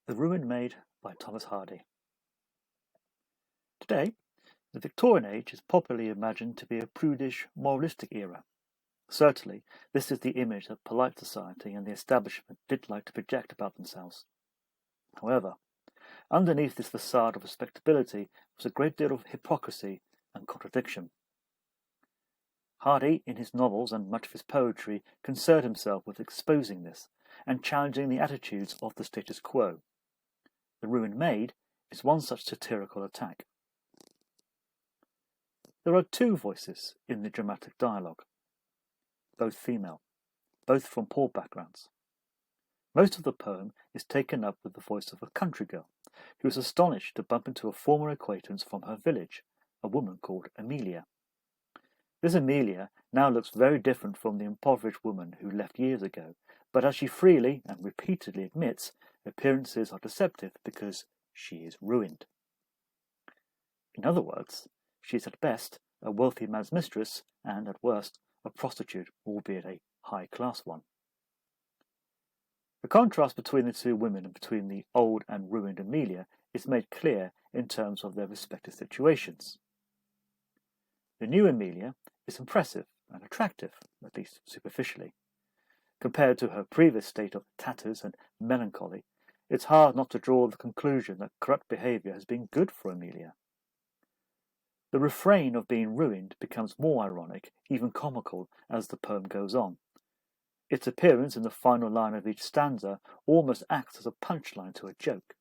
The Ruined Maid by Thomas Hardy. Today, the Victorian age is popularly imagined to be a prudish, moralistic era. Certainly, this is the image that polite society and the establishment did like to project about themselves. However, underneath this facade of respectability was a great deal of hypocrisy and contradiction. Hardy, in his novels and much of his poetry, concerned himself with exposing this and challenging the attitudes of the status quo. The Ruined Maid is one such satirical attack. There are two voices in the dramatic dialogue, both female, both from poor backgrounds. Most of the poem is taken up with the voice of a country girl, who is astonished to bump into a former acquaintance from her village, a woman called Amelia. This Amelia now looks very different from the impoverished woman who left years ago, but as she freely and repeatedly admits, appearances are deceptive because she is ruined. In other words, she is at best a wealthy man's mistress and at worst a prostitute, albeit a high-class one. The contrast between the two women and between the old and ruined Amelia is made clear in terms of their respective situations. The new Amelia is impressive and attractive, at least superficially. Compared to her previous state of tatters and melancholy, it's hard not to draw the conclusion that corrupt behaviour has been good for Amelia. The refrain of being ruined becomes more ironic, even comical, as the poem goes on. Its appearance in the final line of each stanza almost acts as a punchline to a joke.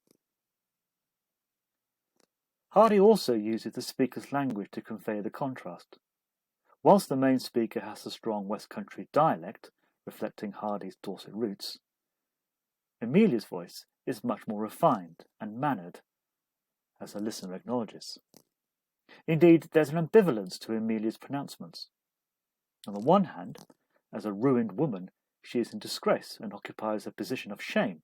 Hardy also uses the speaker's language to convey the contrast. Whilst the main speaker has a strong West Country dialect, reflecting Hardy's Dorset roots, Amelia's voice is much more refined and mannered, as the listener acknowledges. Indeed, there's an ambivalence to Amelia's pronouncements. On the one hand, as a ruined woman, she is in disgrace and occupies a position of shame.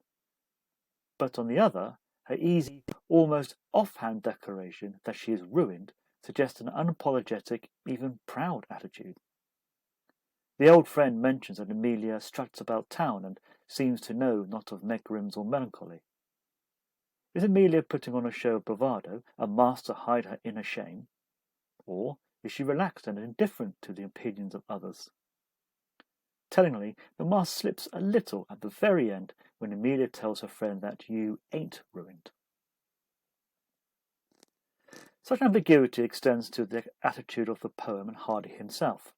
But on the other, her easy, almost offhand declaration that she is ruined suggests an unapologetic, even proud attitude. The old friend mentions that Amelia struts about town and seems to know not of megrims or melancholy. Is Amelia putting on a show of bravado, a mask to hide her inner shame? Or is she relaxed and indifferent to the opinions of others? Tellingly, the mask slips a little at the very end when Amelia tells her friend that you ain't ruined. Such ambiguity extends to the attitude of the poem and Hardy himself.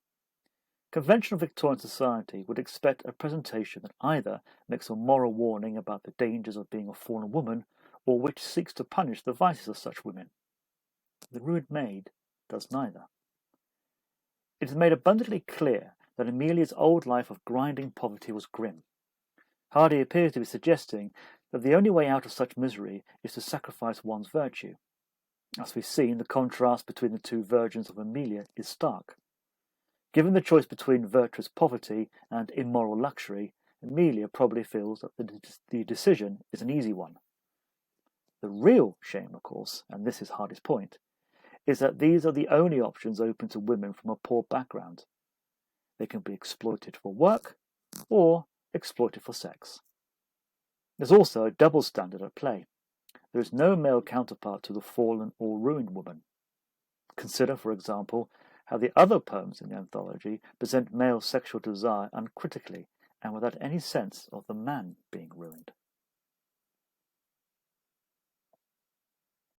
Conventional Victorian society would expect a presentation that either makes a moral warning about the dangers of being a fallen woman, or which seeks to punish the vices of such women. The Ruined Maid does neither. It is made abundantly clear that Amelia's old life of grinding poverty was grim. Hardy appears to be suggesting that the only way out of such misery is to sacrifice one's virtue. As we've seen, the contrast between the two versions of Amelia is stark. Given the choice between virtuous poverty and immoral luxury, Amelia probably feels that the decision is an easy one. The real shame, of course, and this is Hardy's point, is that these are the only options open to women from a poor background. They can be exploited for work or exploited for sex. There's also a double standard at play. There is no male counterpart to the fallen or ruined woman. Consider, for example, how the other poems in the anthology present male sexual desire uncritically and without any sense of the man being ruined.